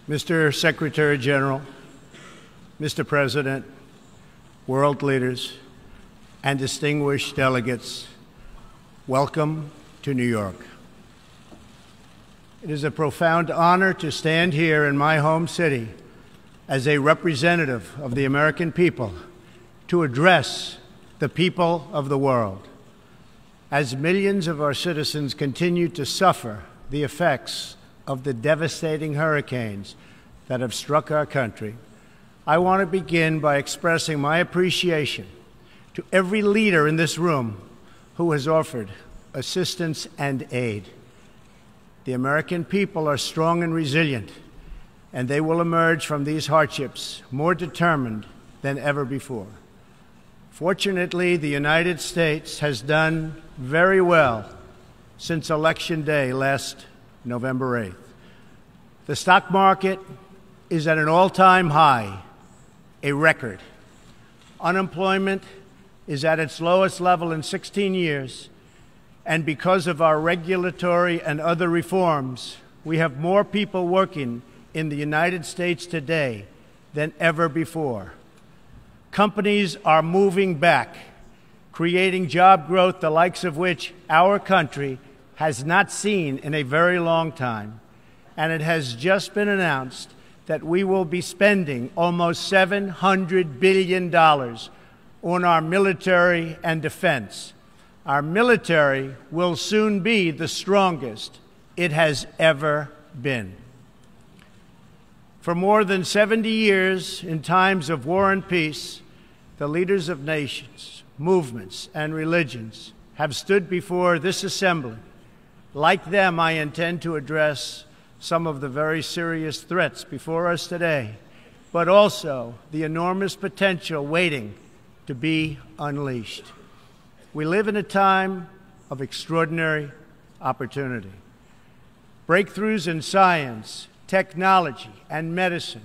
Mr. Secretary General, Mr. President, world leaders, and distinguished delegates, welcome to New York. It is a profound honor to stand here in my home city as a representative of the American people to address the people of the world. As millions of our citizens continue to suffer the effects of the devastating hurricanes that have struck our country, I want to begin by expressing my appreciation to every leader in this room who has offered assistance and aid. The American people are strong and resilient, and they will emerge from these hardships more determined than ever before. Fortunately, the United States has done very well since Election Day last November 8th. The stock market is at an all-time high, a record. Unemployment is at its lowest level in 16 years, and because of our regulatory and other reforms, we have more people working in the United States today than ever before. Companies are moving back, creating job growth the likes of which our country has not seen in a very long time. And it has just been announced that we will be spending almost $700 billion on our military and defense. Our military will soon be the strongest it has ever been. For more than 70 years, in times of war and peace, the leaders of nations, movements, and religions have stood before this assembly. Like them, I intend to address some of the very serious threats before us today, but also the enormous potential waiting to be unleashed. We live in a time of extraordinary opportunity. Breakthroughs in science, technology, and medicine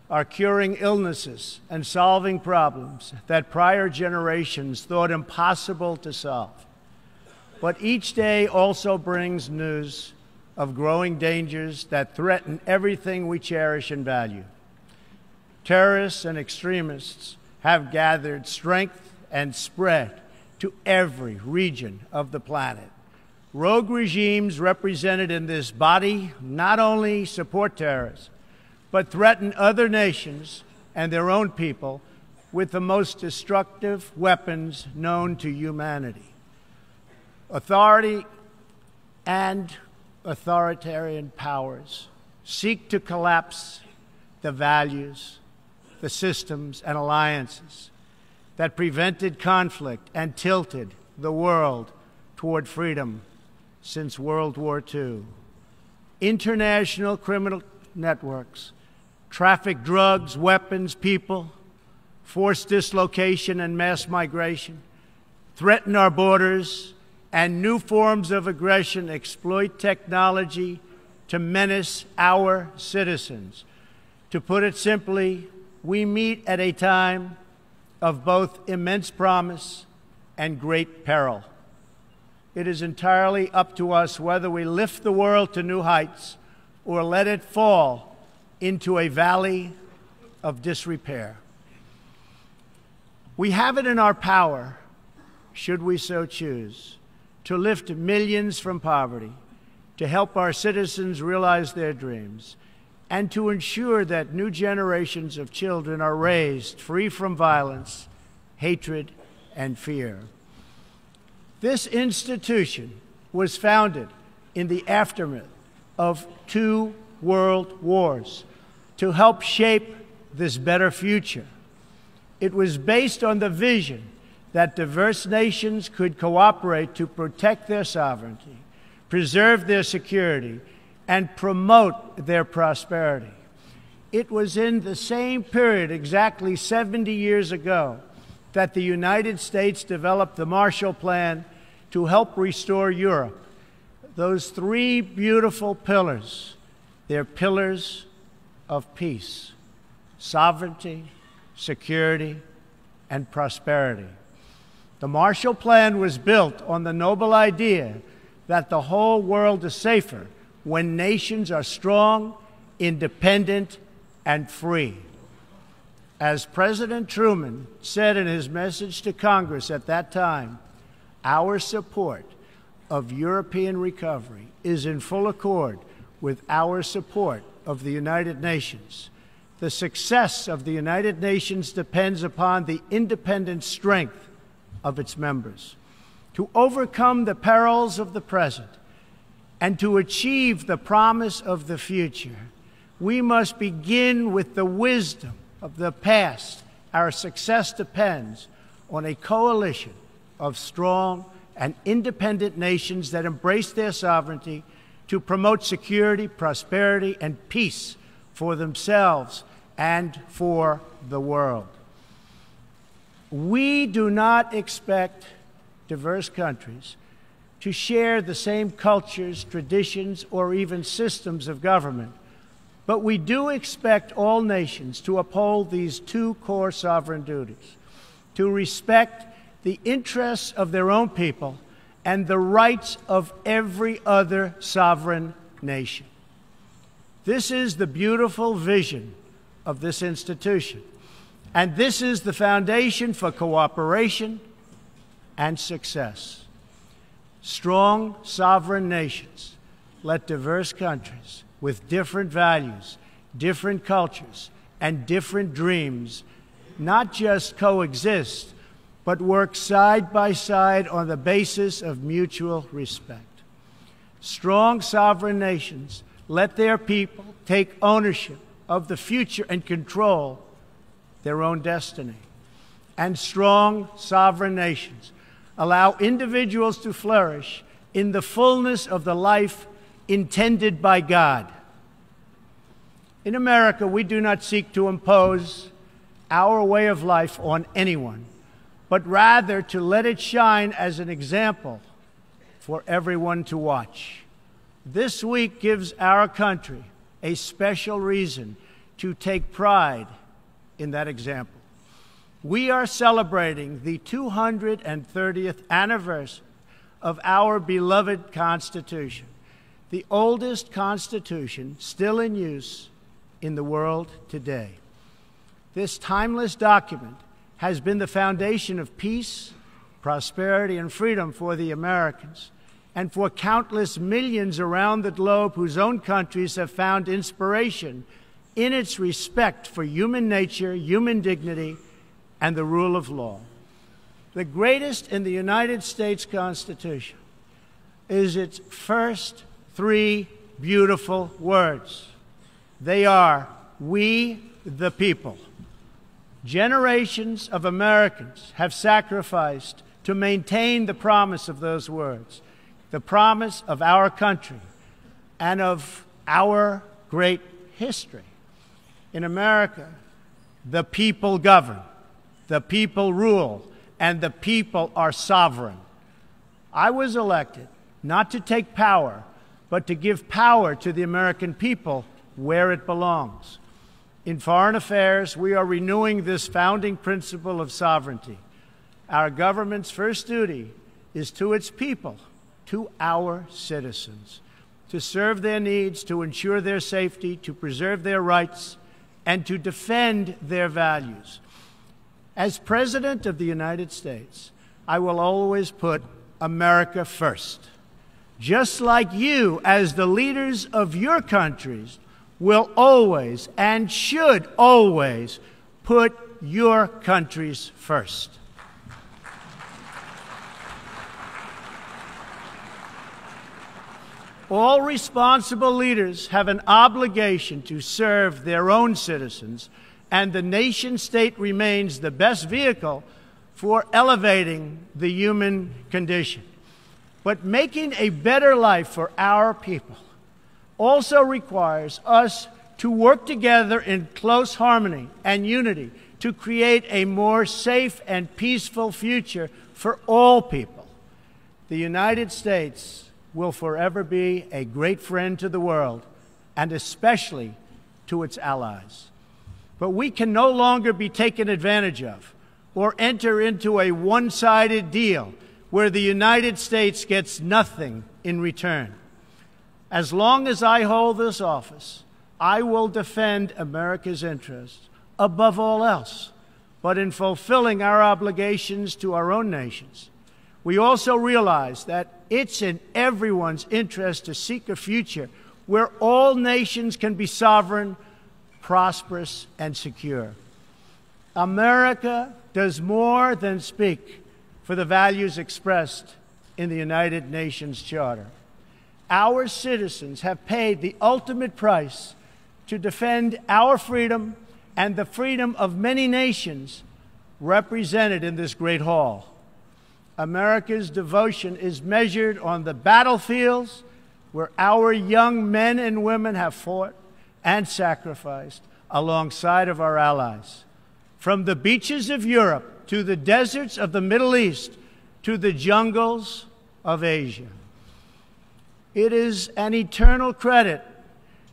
are curing illnesses and solving problems that prior generations thought impossible to solve. But each day also brings news of growing dangers that threaten everything we cherish and value. Terrorists and extremists have gathered strength and spread to every region of the planet. Rogue regimes represented in this body not only support terrorists, but threaten other nations and their own people with the most destructive weapons known to humanity. Authority and authoritarian powers seek to collapse the values, the systems, and alliances that prevented conflict and tilted the world toward freedom since World War II. International criminal networks traffic drugs, weapons, people, force dislocation and mass migration, threaten our borders, and new forms of aggression exploit technology to menace our citizens. To put it simply, we meet at a time of both immense promise and great peril. It is entirely up to us whether we lift the world to new heights or let it fall into a valley of disrepair. We have it in our power, should we so choose, to lift millions from poverty, to help our citizens realize their dreams, and to ensure that new generations of children are raised free from violence, hatred, and fear. This institution was founded in the aftermath of 2 world wars to help shape this better future. It was based on the vision that diverse nations could cooperate to protect their sovereignty, preserve their security, and promote their prosperity. It was in the same period, exactly 70 years ago, that the United States developed the Marshall Plan to help restore Europe. Those 3 beautiful pillars, they're pillars of peace, sovereignty, security, and prosperity. The Marshall Plan was built on the noble idea that the whole world is safer when nations are strong independent, and free. As President Truman said in his message to Congress at that time, our support of European recovery is in full accord with our support of the United Nations. The success of the United Nations depends upon the independent strength of its members. To overcome the perils of the present and to achieve the promise of the future, we must begin with the wisdom of the past. Our success depends on a coalition of strong and independent nations that embrace their sovereignty to promote security, prosperity, and peace for themselves and for the world. We do not expect diverse countries to share the same cultures, traditions, or even systems of government, but we do expect all nations to uphold these two core sovereign duties: to respect the interests of their own people and the rights of every other sovereign nation. This is the beautiful vision of this institution, and this is the foundation for cooperation and success. Strong sovereign nations let diverse countries with different values, different cultures, and different dreams not just coexist, but work side by side on the basis of mutual respect. Strong sovereign nations let their people take ownership of the future and control their own destiny. And strong sovereign nations allow individuals to flourish in the fullness of the life intended by God. In America, we do not seek to impose our way of life on anyone, but rather to let it shine as an example for everyone to watch. This week gives our country a special reason to take pride in that example. We are celebrating the 230th anniversary of our beloved Constitution, the oldest Constitution still in use in the world today. This timeless document has been the foundation of peace, prosperity, and freedom for the Americans and for countless millions around the globe whose own countries have found inspiration in its respect for human nature, human dignity, and the rule of law. The greatest in the United States Constitution is its first three beautiful words. They are, "We the people." Generations of Americans have sacrificed to maintain the promise of those words, the promise of our country and of our great history. In America, the people govern, the people rule, and the people are sovereign. I was elected not to take power, but to give power to the American people where it belongs. In foreign affairs, we are renewing this founding principle of sovereignty. Our government's first duty is to its people, to our citizens, to serve their needs, to ensure their safety, to preserve their rights, and to defend their values. As President of the United States, I will always put America first, just like you, as the leaders of your countries, will always and should always put your countries first. All responsible leaders have an obligation to serve their own citizens, and the nation-state remains the best vehicle for elevating the human condition. But making a better life for our people also requires us to work together in close harmony and unity to create a more safe and peaceful future for all people. The United States will forever be a great friend to the world, and especially to its allies. But we can no longer be taken advantage of or enter into a one-sided deal where the United States gets nothing in return. As long as I hold this office, I will defend America's interests above all else, but in fulfilling our obligations to our own nations, we also realize that it's in everyone's interest to seek a future where all nations can be sovereign, prosperous, and secure. America does more than speak for the values expressed in the United Nations Charter. Our citizens have paid the ultimate price to defend our freedom and the freedom of many nations represented in this great hall. America's devotion is measured on the battlefields where our young men and women have fought and sacrificed alongside of our allies. From the beaches of Europe to the deserts of the Middle East to the jungles of Asia. It is an eternal credit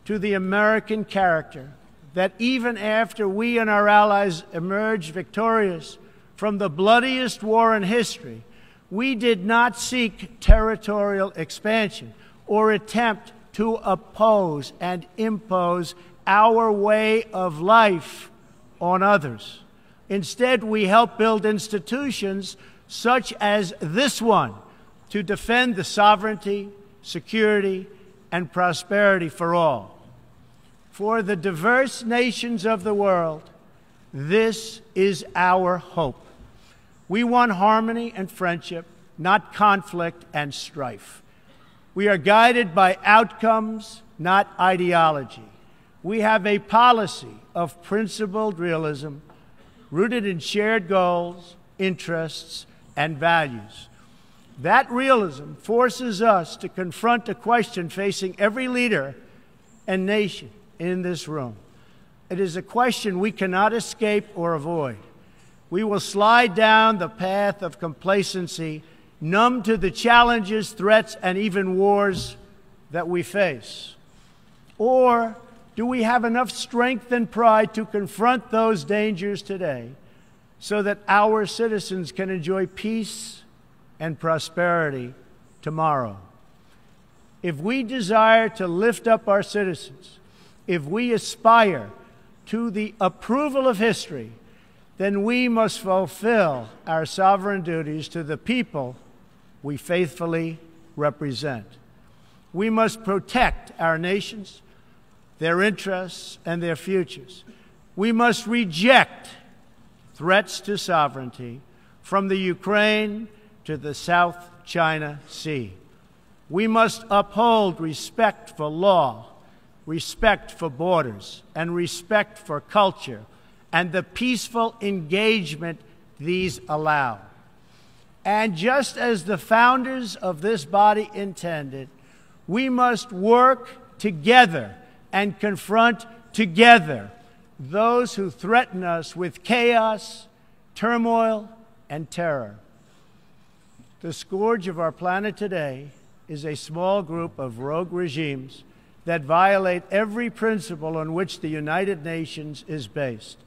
to the American character that even after we and our allies emerged victorious from the bloodiest war in history, we did not seek territorial expansion or attempt to oppose and impose our way of life on others. Instead, we helped build institutions such as this one to defend the sovereignty, security, and prosperity for all. For the diverse nations of the world, this is our hope. We want harmony and friendship, not conflict and strife. We are guided by outcomes, not ideology. We have a policy of principled realism rooted in shared goals, interests, and values. That realism forces us to confront a question facing every leader and nation in this room. It is a question we cannot escape or avoid. We will slide down the path of complacency, numb to the challenges, threats, and even wars that we face. Or do we have enough strength and pride to confront those dangers today so that our citizens can enjoy peace and prosperity tomorrow? If we desire to lift up our citizens, if we aspire to the approval of history, then we must fulfill our sovereign duties to the people we faithfully represent. We must protect our nations, their interests, and their futures. We must reject threats to sovereignty from the Ukraine to the South China Sea. We must uphold respect for law, respect for borders, and respect for culture, and the peaceful engagement these allow. And just as the founders of this body intended, we must work together and confront together those who threaten us with chaos, turmoil, and terror. The scourge of our planet today is a small group of rogue regimes that violate every principle on which the United Nations is based.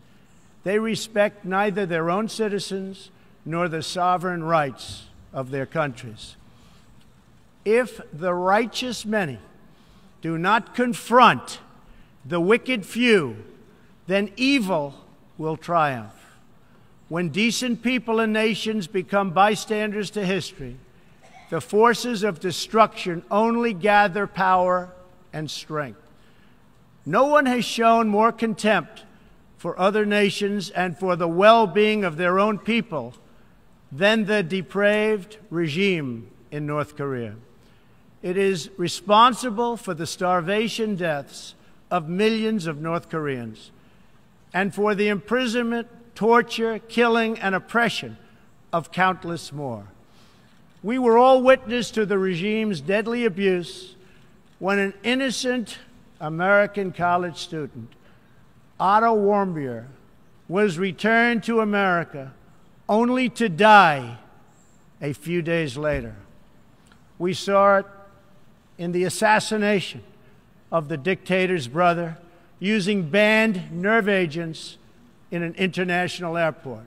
They respect neither their own citizens nor the sovereign rights of their countries. If the righteous many do not confront the wicked few, then evil will triumph. When decent people and nations become bystanders to history, the forces of destruction only gather power and strength. No one has shown more contempt for other nations and for the well-being of their own people than the depraved regime in North Korea. It is responsible for the starvation deaths of millions of North Koreans and for the imprisonment, torture, killing, and oppression of countless more. We were all witness to the regime's deadly abuse when an innocent American college student, Otto Warmbier, was returned to America only to die a few days later. We saw it in the assassination of the dictator's brother using banned nerve agents in an international airport.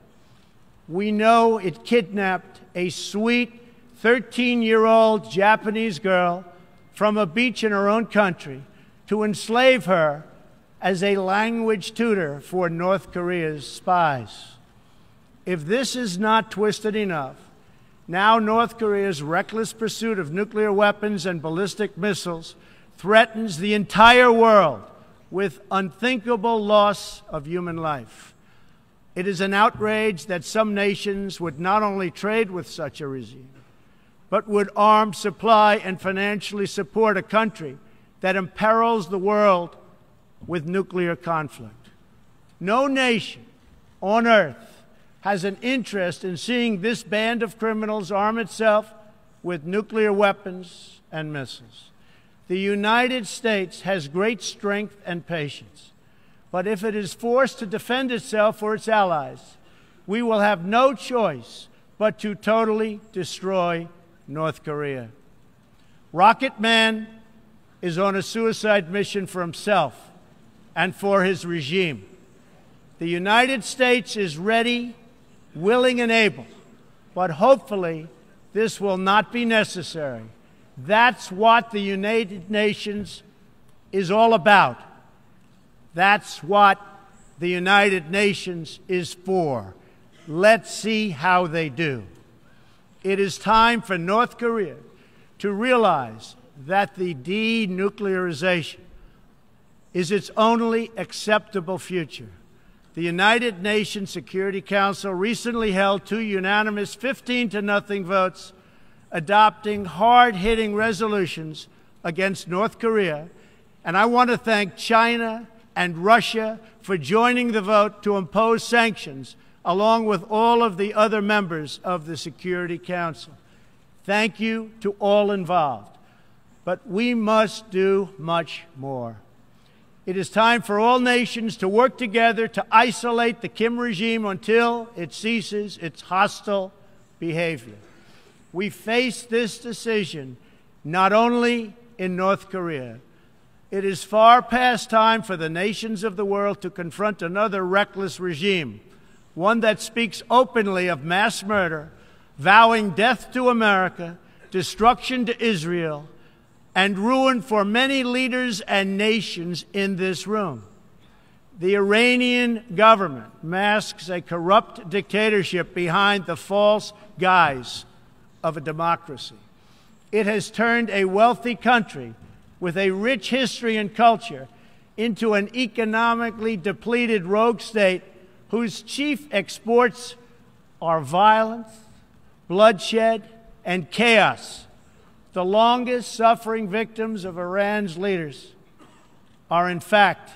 We know it kidnapped a sweet 13-year-old Japanese girl from a beach in her own country to enslave her as a language tutor for North Korea's spies. If this is not twisted enough, now North Korea's reckless pursuit of nuclear weapons and ballistic missiles threatens the entire world with unthinkable loss of human life. It is an outrage that some nations would not only trade with such a regime, but would arm, supply, and financially support a country that imperils the world with nuclear conflict. No nation on earth has an interest in seeing this band of criminals arm itself with nuclear weapons and missiles. The United States has great strength and patience, but if it is forced to defend itself or its allies, we will have no choice but to totally destroy North Korea. Rocket Man is on a suicide mission for himself and for his regime. The United States is ready, willing, and able, but hopefully this will not be necessary. That's what the United Nations is all about. That's what the United Nations is for. Let's see how they do. It is time for North Korea to realize that the denuclearization is its only acceptable future. The United Nations Security Council recently held 2 unanimous 15-0 votes adopting hard-hitting resolutions against North Korea, and I want to thank China and Russia for joining the vote to impose sanctions along with all of the other members of the Security Council. Thank you to all involved. But we must do much more. It is time for all nations to work together to isolate the Kim regime until it ceases its hostile behavior. We face this decision not only in North Korea. It is far past time for the nations of the world to confront another reckless regime, one that speaks openly of mass murder, vowing death to America, destruction to Israel, and ruin for many leaders and nations in this room. The Iranian government masks a corrupt dictatorship behind the false guise of a democracy. It has turned a wealthy country with a rich history and culture into an economically depleted rogue state whose chief exports are violence, bloodshed, and chaos. The longest suffering victims of Iran's leaders are, in fact,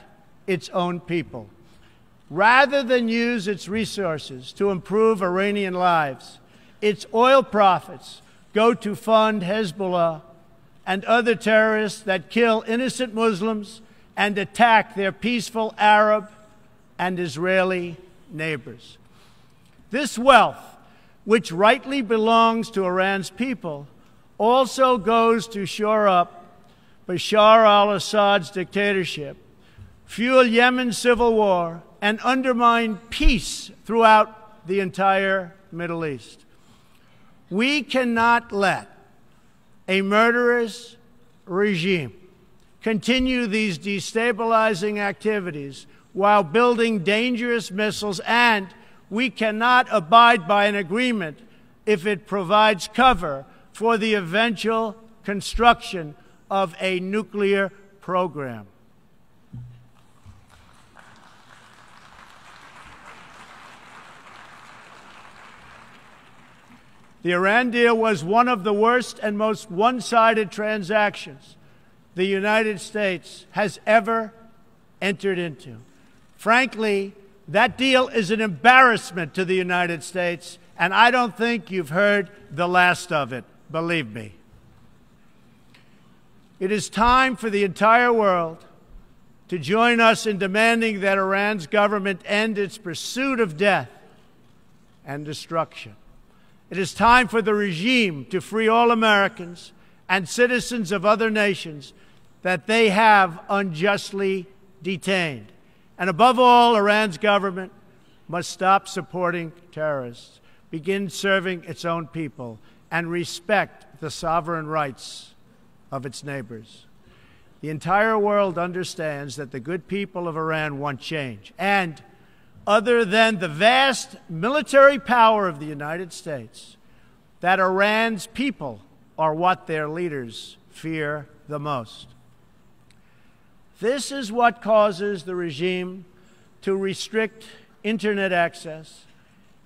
its own people. Rather than use its resources to improve Iranian lives, its oil profits go to fund Hezbollah and other terrorists that kill innocent Muslims and attack their peaceful Arab and Israeli neighbors. This wealth, which rightly belongs to Iran's people, also goes to shore up Bashar al-Assad's dictatorship, fuel Yemen's civil war, and undermine peace throughout the entire Middle East. We cannot let a murderous regime continue these destabilizing activities while building dangerous missiles, and we cannot abide by an agreement if it provides cover for the eventual construction of a nuclear program. The Iran deal was one of the worst and most one-sided transactions the United States has ever entered into. Frankly, that deal is an embarrassment to the United States, and I don't think you've heard the last of it, believe me. It is time for the entire world to join us in demanding that Iran's government end its pursuit of death and destruction. It is time for the regime to free all Americans and citizens of other nations that they have unjustly detained. And above all, Iran's government must stop supporting terrorists, begin serving its own people, and respect the sovereign rights of its neighbors. The entire world understands that the good people of Iran want change. And other than the vast military power of the United States, that Iran's people are what their leaders fear the most. This is what causes the regime to restrict internet access,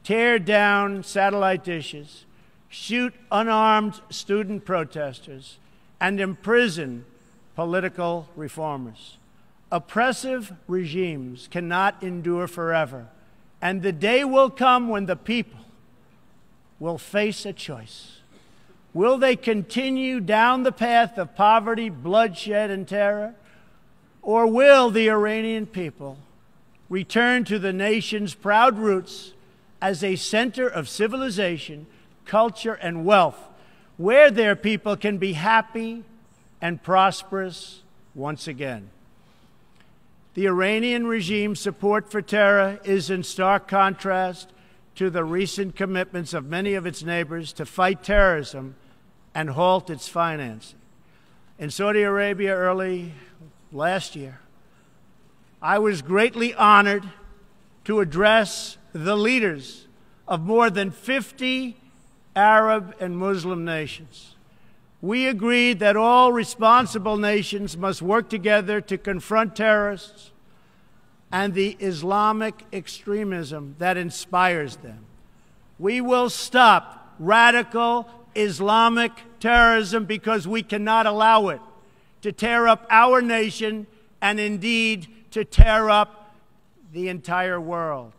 tear down satellite dishes, shoot unarmed student protesters, and imprison political reformers. Oppressive regimes cannot endure forever, and the day will come when the people will face a choice. Will they continue down the path of poverty, bloodshed, and terror, or will the Iranian people return to the nation's proud roots as a center of civilization, culture, and wealth, where their people can be happy and prosperous once again? The Iranian regime's support for terror is in stark contrast to the recent commitments of many of its neighbors to fight terrorism and halt its financing. In Saudi Arabia early last year, I was greatly honored to address the leaders of more than 50 Arab and Muslim nations. We agreed that all responsible nations must work together to confront terrorists and the Islamic extremism that inspires them. We will stop radical Islamic terrorism because we cannot allow it to tear up our nation and indeed to tear up the entire world.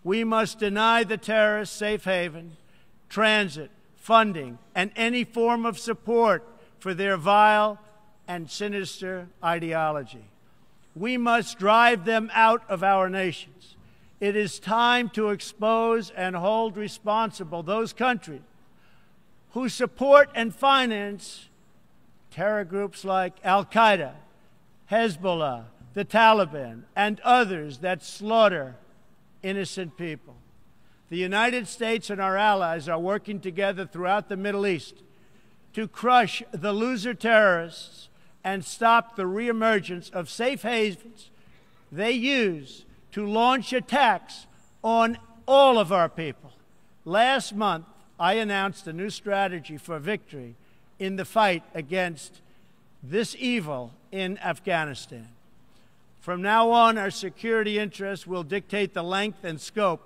We must deny the terrorists safe haven, transit, funding, and any form of support for their vile and sinister ideology. We must drive them out of our nations. It is time to expose and hold responsible those countries who support and finance terror groups like Al-Qaeda, Hezbollah, the Taliban, and others that slaughter innocent people. The United States and our allies are working together throughout the Middle East to crush the loser terrorists and stop the reemergence of safe havens they use to launch attacks on all of our people. Last month, I announced a new strategy for victory in the fight against this evil in Afghanistan. From now on, our security interests will dictate the length and scope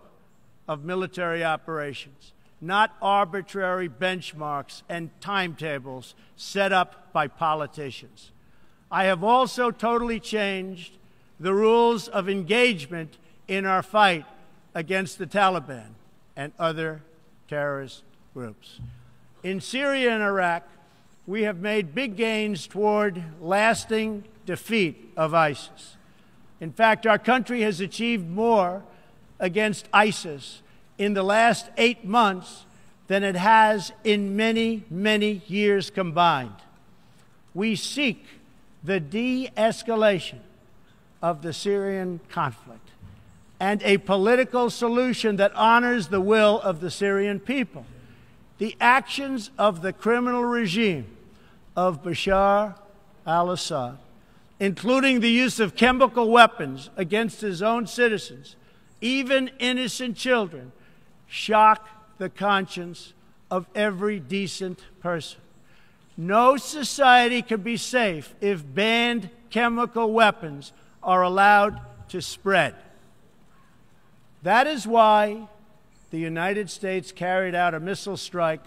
of military operations, not arbitrary benchmarks and timetables set up by politicians. I have also totally changed the rules of engagement in our fight against the Taliban and other terrorist groups. In Syria and Iraq, we have made big gains toward lasting defeat of ISIS. In fact, our country has achieved more against ISIS in the last 8 months than it has in many, many years combined. We seek the de-escalation of the Syrian conflict and a political solution that honors the will of the Syrian people. The actions of the criminal regime of Bashar al-Assad, including the use of chemical weapons against his own citizens, even innocent children, shock the conscience of every decent person. No society can be safe if banned chemical weapons are allowed to spread. That is why the United States carried out a missile strike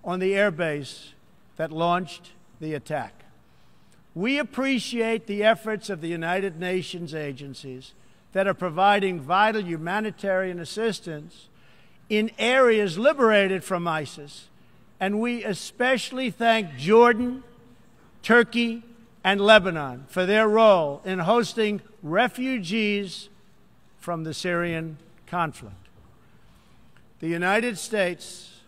on the airbase that launched the attack. We appreciate the efforts of the United Nations agencies that are providing vital humanitarian assistance in areas liberated from ISIS, and we especially thank Jordan, Turkey, and Lebanon for their role in hosting refugees from the Syrian conflict. The United States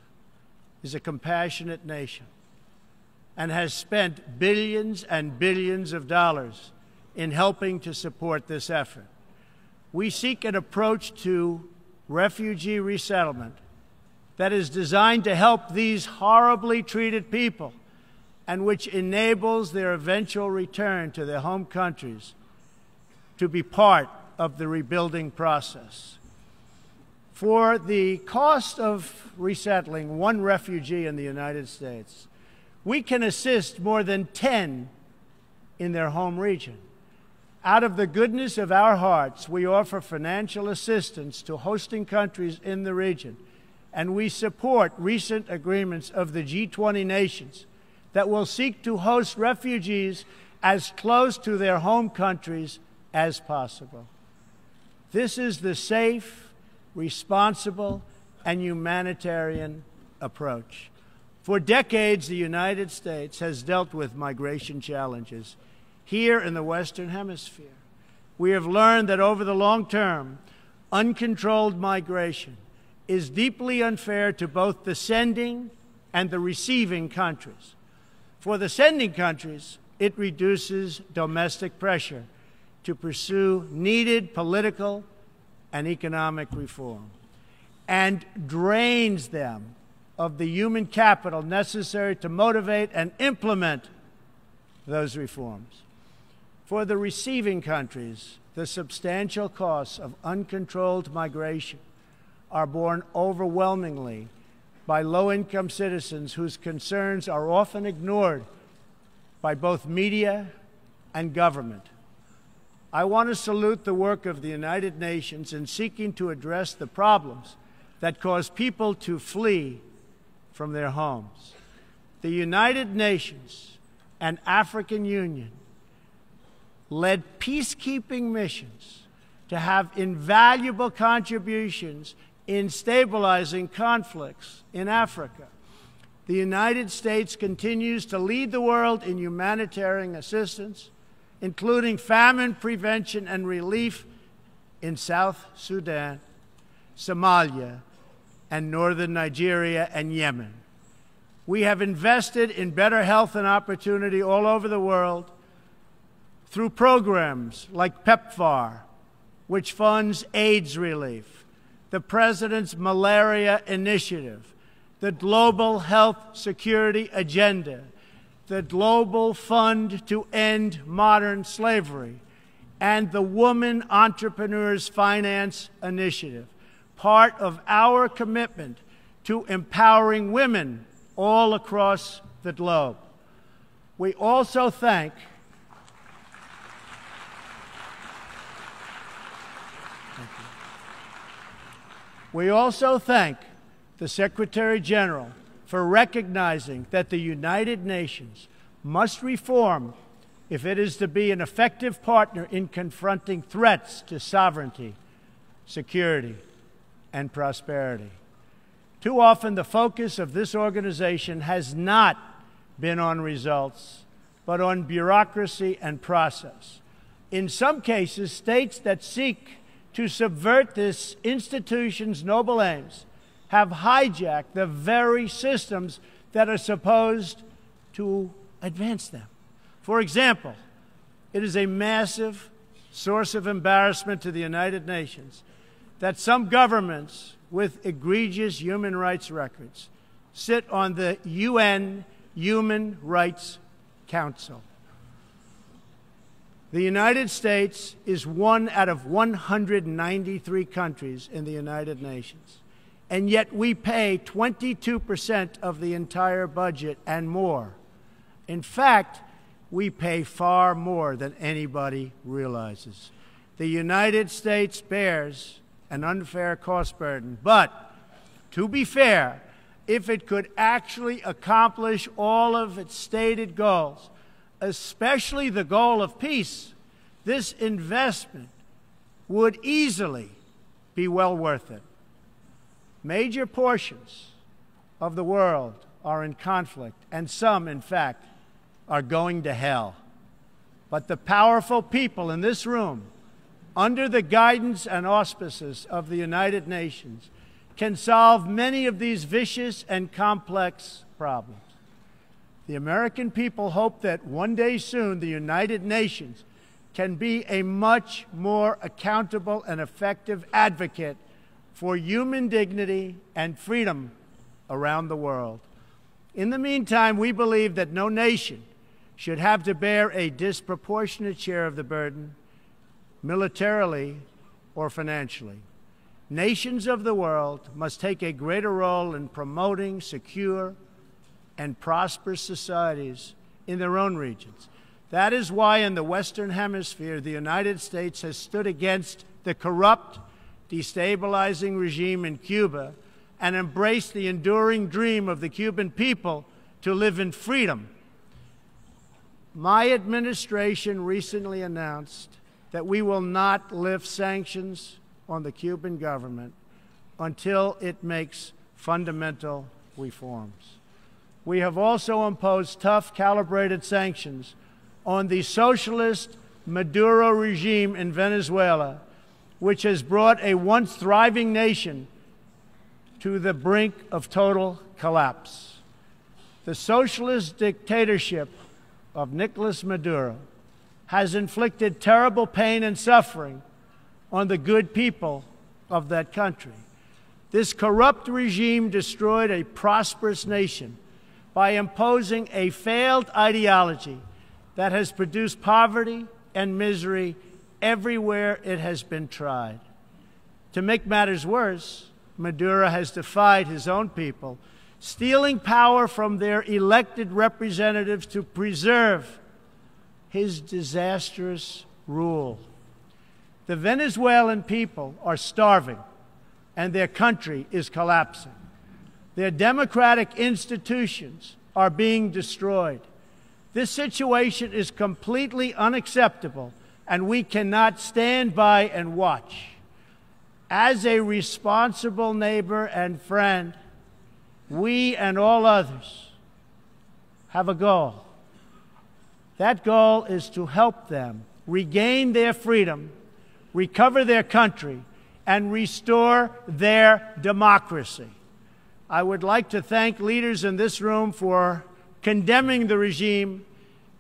is a compassionate nation and has spent billions and billions of dollars in helping to support this effort. We seek an approach to refugee resettlement that is designed to help these horribly treated people and which enables their eventual return to their home countries to be part of the rebuilding process. For the cost of resettling one refugee in the United States, we can assist more than 10 in their home region. Out of the goodness of our hearts, we offer financial assistance to hosting countries in the region, and we support recent agreements of the G20 nations that will seek to host refugees as close to their home countries as possible. This is the safe, responsible, and humanitarian approach. For decades, the United States has dealt with migration challenges here in the Western Hemisphere. We have learned that over the long term, uncontrolled migration is deeply unfair to both the sending and the receiving countries. For the sending countries, it reduces domestic pressure to pursue needed political and economic reform, and drains them of the human capital necessary to motivate and implement those reforms. For the receiving countries, the substantial costs of uncontrolled migration are borne overwhelmingly by low-income citizens whose concerns are often ignored by both media and government. I want to salute the work of the United Nations in seeking to address the problems that cause people to flee from their homes. The United Nations and African Union led peacekeeping missions to have invaluable contributions in stabilizing conflicts in Africa. The United States continues to lead the world in humanitarian assistance, including famine prevention and relief in South Sudan, Somalia, and northern Nigeria and Yemen. We have invested in better health and opportunity all over the world through programs like PEPFAR, which funds AIDS relief, the President's Malaria Initiative, the Global Health Security Agenda, the Global Fund to End Modern Slavery, and the Woman Entrepreneurs Finance Initiative, part of our commitment to empowering women all across the globe. We also thank the Secretary General for recognizing that the United Nations must reform if it is to be an effective partner in confronting threats to sovereignty, security, and prosperity. Too often, the focus of this organization has not been on results, but on bureaucracy and process. In some cases, states that seek to subvert this institution's noble aims have hijacked the very systems that are supposed to advance them. For example, it is a massive source of embarrassment to the United Nations that some governments with egregious human rights records sit on the UN Human Rights Council. The United States is one out of 193 countries in the United Nations, and yet we pay 22% of the entire budget and more. In fact, we pay far more than anybody realizes. The United States bears an unfair cost burden, but to be fair, if it could actually accomplish all of its stated goals, especially the goal of peace, this investment would easily be well worth it. Major portions of the world are in conflict, and some, in fact, are going to hell. But the powerful people in this room, under the guidance and auspices of the United Nations, can solve many of these vicious and complex problems. The American people hope that one day soon the United Nations can be a much more accountable and effective advocate for human dignity and freedom around the world. In the meantime, we believe that no nation should have to bear a disproportionate share of the burden, militarily or financially. Nations of the world must take a greater role in promoting secure and prosperous societies in their own regions. That is why in the Western Hemisphere, the United States has stood against the corrupt, destabilizing regime in Cuba and embraced the enduring dream of the Cuban people to live in freedom. My administration recently announced that we will not lift sanctions on the Cuban government until it makes fundamental reforms. We have also imposed tough, calibrated sanctions on the socialist Maduro regime in Venezuela, which has brought a once thriving nation to the brink of total collapse. The socialist dictatorship of Nicolas Maduro has inflicted terrible pain and suffering on the good people of that country. This corrupt regime destroyed a prosperous nation by imposing a failed ideology that has produced poverty and misery everywhere it has been tried. To make matters worse, Maduro has defied his own people, stealing power from their elected representatives to preserve his disastrous rule. The Venezuelan people are starving, and their country is collapsing. Their democratic institutions are being destroyed. This situation is completely unacceptable, and we cannot stand by and watch. As a responsible neighbor and friend, we and all others have a goal. That goal is to help them regain their freedom, recover their country, and restore their democracy. I would like to thank leaders in this room for condemning the regime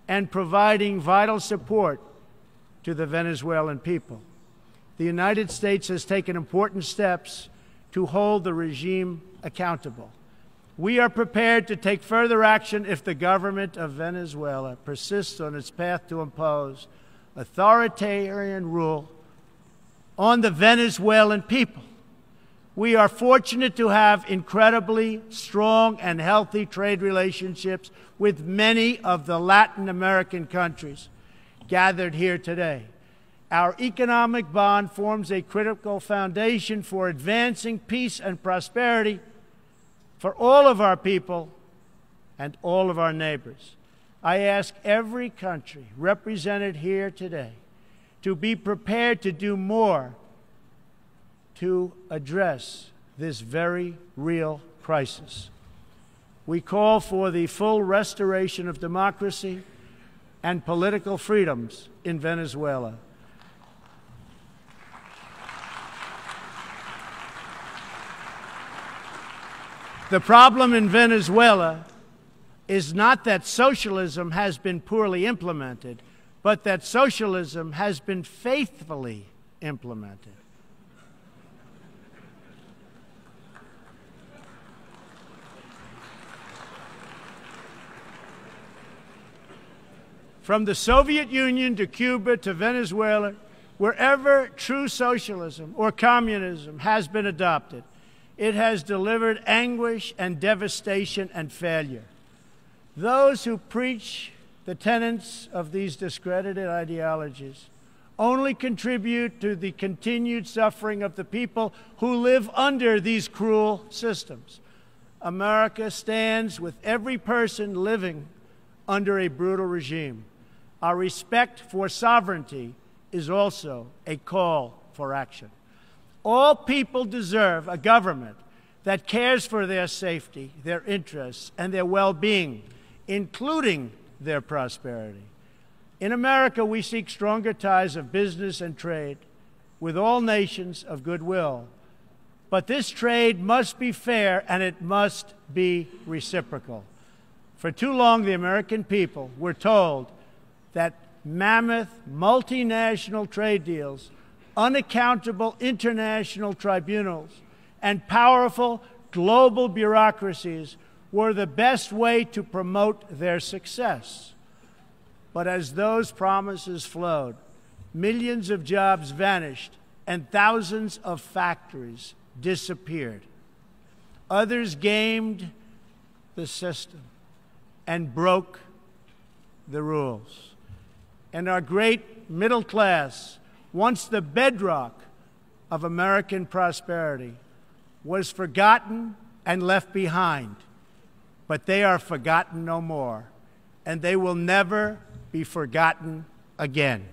and providing vital support to the Venezuelan people. The United States has taken important steps to hold the regime accountable. We are prepared to take further action if the government of Venezuela persists on its path to impose authoritarian rule on the Venezuelan people. We are fortunate to have incredibly strong and healthy trade relationships with many of the Latin American countries gathered here today. Our economic bond forms a critical foundation for advancing peace and prosperity for all of our people and all of our neighbors. I ask every country represented here today to be prepared to do more to address this very real crisis. We call for the full restoration of democracy and political freedoms in Venezuela. The problem in Venezuela is not that socialism has been poorly implemented, but that socialism has been faithfully implemented. From the Soviet Union to Cuba to Venezuela, wherever true socialism or communism has been adopted, it has delivered anguish and devastation and failure. Those who preach the tenets of these discredited ideologies only contribute to the continued suffering of the people who live under these cruel systems. America stands with every person living under a brutal regime. Our respect for sovereignty is also a call for action. All people deserve a government that cares for their safety, their interests, and their well-being, including their prosperity. In America, we seek stronger ties of business and trade with all nations of goodwill. But this trade must be fair and it must be reciprocal. For too long, the American people were told that mammoth multinational trade deals, unaccountable international tribunals, and powerful global bureaucracies were the best way to promote their success. But as those promises flowed, millions of jobs vanished and thousands of factories disappeared. Others gamed the system and broke the rules. And our great middle class, once the bedrock of American prosperity, was forgotten and left behind. But they are forgotten no more, and they will never be forgotten again.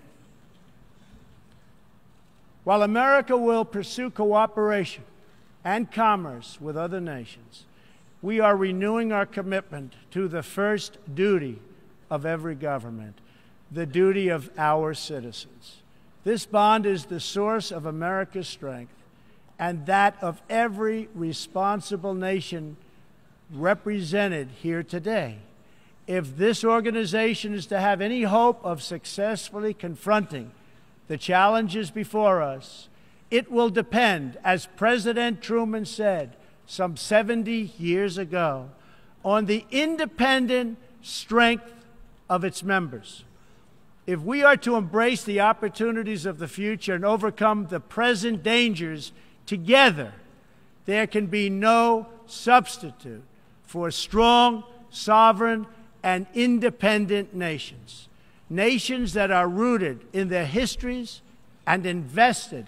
While America will pursue cooperation and commerce with other nations, we are renewing our commitment to the first duty of every government, the duty of our citizens. This bond is the source of America's strength and that of every responsible nation represented here today. If this organization is to have any hope of successfully confronting the challenges before us, it will depend, as President Truman said some 70 years ago, on the independent strength of its members. If we are to embrace the opportunities of the future and overcome the present dangers together, there can be no substitute for strong, sovereign, and independent nations. Nations that are rooted in their histories and invested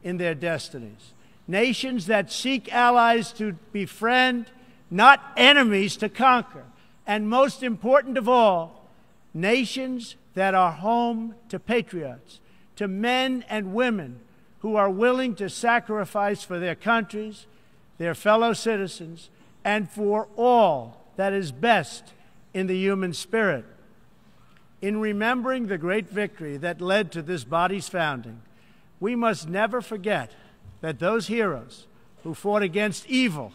in their destinies. Nations that seek allies to befriend, not enemies to conquer. And most important of all, nations that are home to patriots, to men and women who are willing to sacrifice for their countries, their fellow citizens, and for all that is best in the human spirit. In remembering the great victory that led to this body's founding, we must never forget that those heroes who fought against evil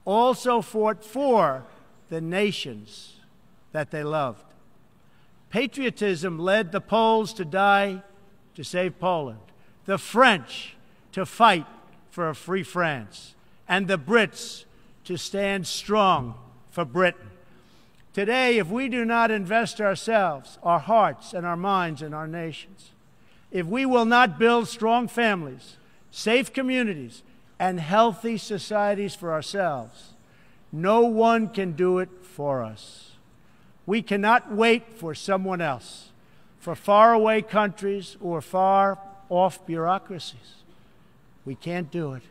also fought for the nations that they loved. Patriotism led the Poles to die to save Poland, the French to fight for a free France, and the Brits to stand strong for Britain. Today, if we do not invest ourselves, our hearts, and our minds in our nations, if we will not build strong families, safe communities, and healthy societies for ourselves, no one can do it for us. We cannot wait for someone else, for faraway countries or far-off bureaucracies. We can't do it.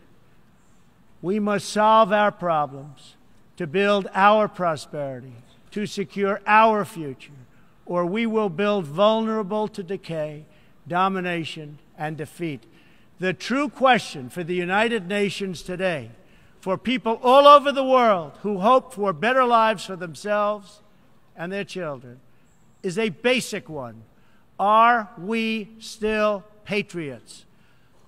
We must solve our problems to build our prosperity, to secure our future, or we will build vulnerable to decay, domination, and defeat. The true question for the United Nations today, for people all over the world who hope for better lives for themselves and their children, is a basic one. Are we still patriots?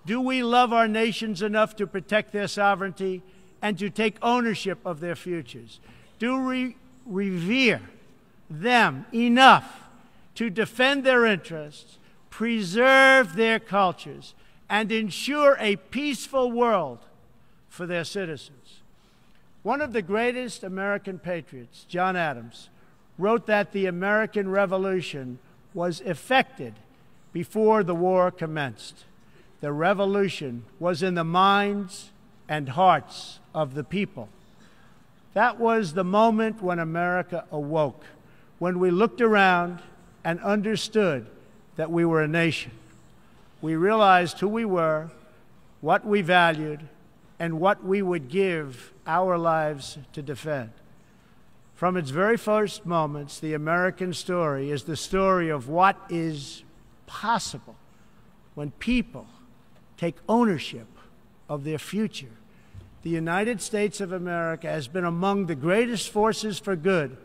Do we love our nations enough to protect their sovereignty and to take ownership of their futures? Do we revere them enough to defend their interests, preserve their cultures, and ensure a peaceful world for their citizens? One of the greatest American patriots, John Adams, wrote that the American Revolution was effected before the war commenced. The revolution was in the minds and hearts of the people. That was the moment when America awoke, when we looked around and understood that we were a nation. We realized who we were, what we valued, and what we would give our lives to defend. From its very first moments, the American story is the story of what is possible when people take ownership of their future. The United States of America has been among the greatest forces for good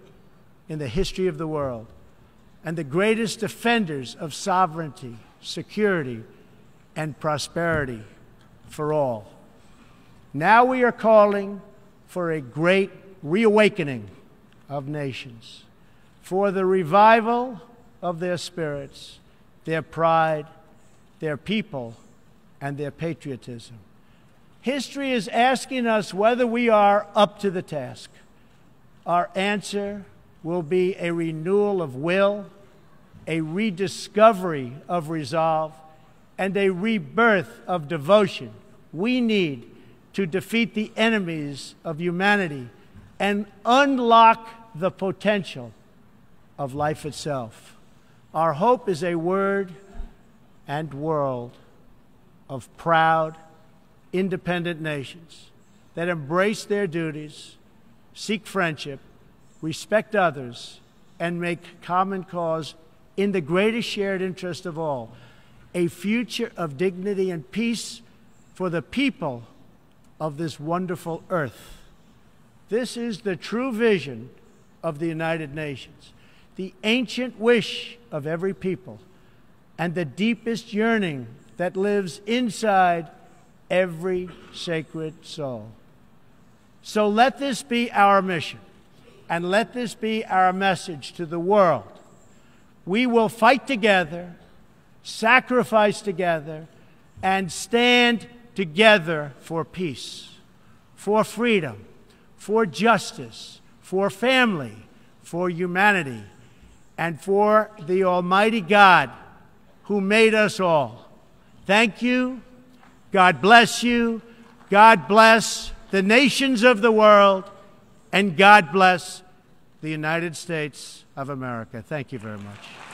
in the history of the world and the greatest defenders of sovereignty, security, and prosperity for all. Now we are calling for a great reawakening of nations, for the revival of their spirits, their pride, their people, and their patriotism. History is asking us whether we are up to the task. Our answer will be a renewal of will, a rediscovery of resolve, and a rebirth of devotion we need to defeat the enemies of humanity and unlock the potential of life itself. Our hope is a word and world of proud, independent nations that embrace their duties, seek friendship, respect others, and make common cause in the greatest shared interest of all, a future of dignity and peace for the people of this wonderful earth. This is the true vision of the United Nations, the ancient wish of every people, and the deepest yearning that lives inside every sacred soul. So let this be our mission, and let this be our message to the world. We will fight together, sacrifice together, and stand together for peace, for freedom, for justice, for family, for humanity, and for the Almighty God who made us all. Thank you. God bless you. God bless the nations of the world, and God bless the United States of America. Thank you very much.